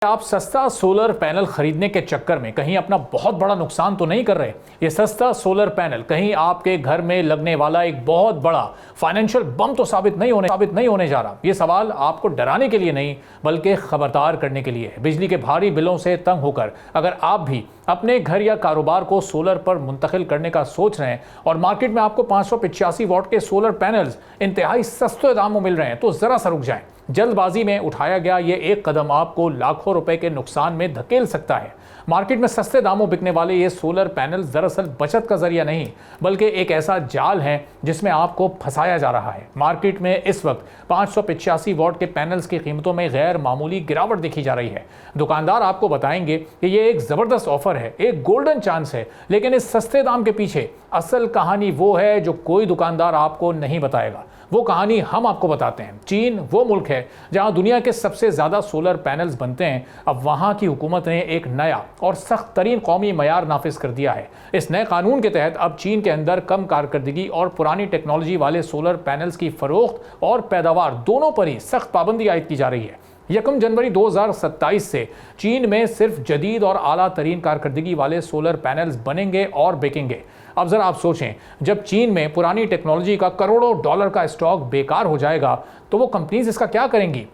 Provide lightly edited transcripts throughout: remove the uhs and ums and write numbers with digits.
आप सस्ता solar panel खरीदने के चक्कर में कहीं अपना बहुत बड़ा नुकसान तो नहीं कर रहे। ये सस्ता सोलर पैनल कहीं आपके घर में लगने वाला एक बहुत बड़ा फाइनेंशियल बम तो साबित नहीं होने जा रहा। ये सवाल आपको डराने के लिए नहीं बल्कि खबरदार करने के लिए है। बिजली के भारी बिलों से तंग होकर अगर आप भी अपने घर या कारोबार को सोलर पर मुंतकिल करने का सोच रहे हैं और मार्केट में आपको 585 वॉट के सोलर पैनल्स इंतहाई सस्ते दामों में मिल रहे हैं तो जरा सा रुक जाएं। जल्दबाजी में उठाया गया ये एक कदम आपको लाखों रुपए के नुकसान में धकेल सकता है। मार्केट में सस्ते दामों बिकने वाले ये सोलर पैनल दरअसल बचत का जरिया नहीं बल्कि एक ऐसा जाल है जिसमें आपको फंसाया जा रहा है। मार्केट में इस वक्त 585 वॉट के पैनल्स की कीमतों में गैर मामूली गिरावट देखी जा रही है। दुकानदार आपको बताएंगे कि ये एक जबरदस्त ऑफर है, एक गोल्डन चांस है, लेकिन इस सस्ते दाम के पीछे असल कहानी वो है जो कोई दुकानदार आपको नहीं बताएगा। वो कहानी हम आपको बताते हैं। चीन वो मुल्क है जहां दुनिया के सबसे ज्यादा सोलर पैनल्स बनते हैं। अब वहां की हुकूमत ने एक नया और सख्त तरीन कौमी मयार नाफिज कर दिया है। इस नए कानून के तहत अब चीन के अंदर कम कारकर्दगी और पुरानी टेक्नोलॉजी वाले सोलर पैनल्स की फरोख्त और पैदावार दोनों पर ही सख्त पाबंदी आयद की जा रही है। 1 जनवरी 2027 से चीन में सिर्फ जदीद और आला तरीन कारकर्दगी वाले सोलर पैनल्स बनेंगे और बिकेंगे। अब जरा आप सोचें, जब चीन में पुरानी टेक्नोलॉजी का करोड़ों डॉलर का स्टॉक बेकार हो जाएगा तो वो कंपनीज इसका क्या करेंगी?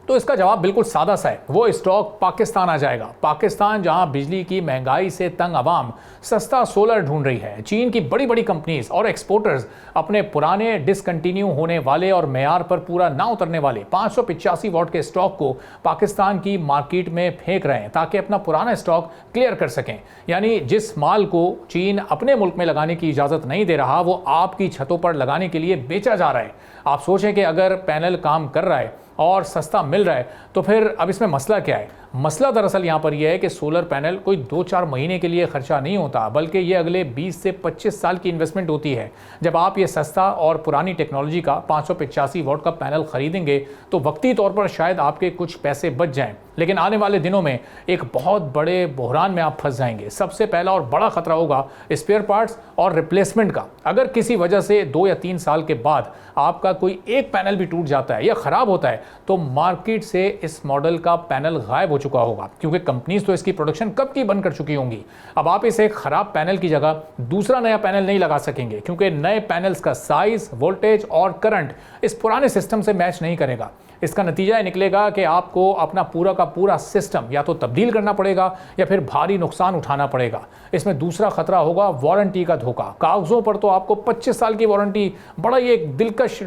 तो इसका जवाब बिल्कुल सादा सा है, वो स्टॉक पाकिस्तान आ जाएगा। पाकिस्तान जहां बिजली की महंगाई से तंग आवाम सस्ता सोलर ढूंढ रही है। चीन की बड़ी बड़ी कंपनीज और एक्सपोर्टर्स अपने पुराने डिसकंटिन्यू होने वाले और मेयार पर पूरा ना उतरने वाले 585 वॉट के स्टॉक को पाकिस्तान की मार्केट में फेंक रहे हैं ताकि अपना पुराना स्टॉक क्लियर कर सकें। यानी जिस माल को चीन अपने मुल्क में लगाने की इजाज़त नहीं दे रहा वो आपकी छतों पर लगाने के लिए बेचा जा रहा है। आप सोचें कि अगर पैनल काम कर रहा है और सस्ता मिल रहा है तो फिर अब इसमें मसला क्या है? मसला दरअसल यहाँ पर यह है कि सोलर पैनल कोई 2-4 महीने के लिए खर्चा नहीं होता बल्कि ये अगले 20 से 25 साल की इन्वेस्टमेंट होती है। जब आप ये सस्ता और पुरानी टेक्नोलॉजी का 585 वॉट का पैनल खरीदेंगे तो वक्ती तौर पर शायद आपके कुछ पैसे बच जाएं, लेकिन आने वाले दिनों में एक बहुत बड़े बहरान में आप फंस जाएंगे। सबसे पहला और बड़ा खतरा होगा स्पेयर पार्ट्स और रिप्लेसमेंट का। अगर किसी वजह से 2 या 3 साल के बाद आपका कोई एक पैनल भी टूट जाता है या ख़राब होता है तो मार्केट से इस मॉडल का पैनल गायब हो चुका होगा, क्योंकि कंपनीज तो इसकी प्रोडक्शन कब की बंद कर चुकी होंगी। अब आप इस एक खराब पैनल की जगह दूसरा नया पैनल नहीं लगा सकेंगे क्योंकि नए पैनल्स का साइज, वोल्टेज और करंट इस पुराने सिस्टम से मैच नहीं करेगा। इसका नतीजा निकलेगा कि आपको अपना पूरा का पूरा सिस्टम या तो तब्दील करना पड़ेगा या फिर भारी नुकसान उठाना पड़ेगा। इसमें दूसरा खतरा होगा वारंटी का धोखा। कागजों पर तो आपको 25 साल की वारंटी बड़ा ही एक दिलकश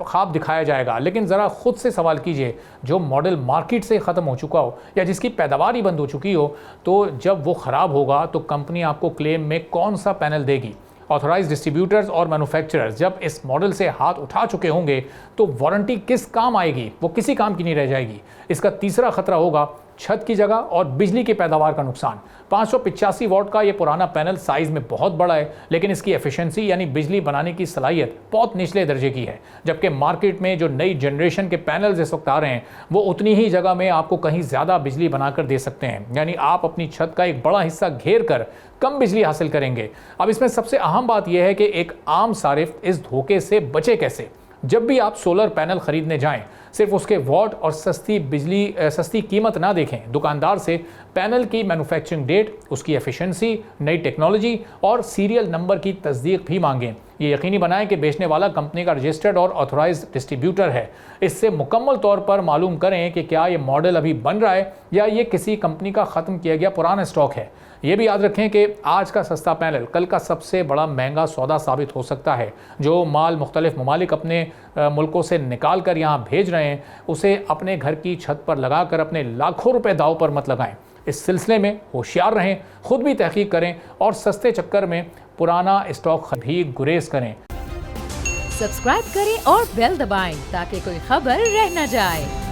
ख्वाब दिखाया जाएगा, लेकिन ज़रा खुद से सवाल कीजिए, जो मॉडल मार्केट से ख़त्म हो चुका हो या जिसकी पैदावार ही बंद हो चुकी हो, तो जब वो ख़राब होगा तो कंपनी आपको क्लेम में कौन सा पैनल देगी? ऑथराइज्ड डिस्ट्रीब्यूटर्स और मैन्युफैक्चरर्स जब इस मॉडल से हाथ उठा चुके होंगे तो वारंटी किस काम आएगी? वो किसी काम की नहीं रह जाएगी। इसका तीसरा खतरा होगा छत की जगह और बिजली की पैदावार का नुकसान। 585 वॉट का ये पुराना पैनल साइज में बहुत बड़ा है, लेकिन इसकी एफिशिएंसी यानी बिजली बनाने की सलाहियत बहुत निचले दर्जे की है। जबकि मार्केट में जो नई जनरेशन के पैनल्स इस वक्त आ रहे हैं वो उतनी ही जगह में आपको कहीं ज़्यादा बिजली बनाकर दे सकते हैं। यानी आप अपनी छत का एक बड़ा हिस्सा घेर कर कम बिजली हासिल करेंगे। अब इसमें सबसे अहम बात यह है कि एक आम सारिफ इस धोखे से बचे कैसे? जब भी आप सोलर पैनल खरीदने जाएं, सिर्फ उसके वॉट और सस्ती कीमत ना देखें। दुकानदार से पैनल की मैन्युफैक्चरिंग डेट, उसकी एफिशिएंसी, नई टेक्नोलॉजी और सीरियल नंबर की तस्दीक भी मांगें। ये यकीनी बनाएं कि बेचने वाला कंपनी का रजिस्टर्ड और ऑथराइज्ड डिस्ट्रीब्यूटर है। इससे मुकम्मल तौर पर मालूम करें कि क्या ये मॉडल अभी बन रहा है या ये किसी कंपनी का ख़त्म किया गया पुराना स्टॉक है। ये भी याद रखें कि आज का सस्ता पैनल कल का सबसे बड़ा महंगा सौदा साबित हो सकता है। जो माल मुख्तलिफ ममालिक अपने मुल्कों से निकाल कर यहाँ भेज रहे हैं उसे अपने घर की छत पर लगाकर अपने लाखों रुपए दाव पर मत लगाएं। इस सिलसिले में होशियार रहें, खुद भी तहकीक करें और सस्ते चक्कर में पुराना स्टॉक भी गुरेज करें। सब्सक्राइब करें और बेल दबाएं ताकि कोई खबर रह न जाए।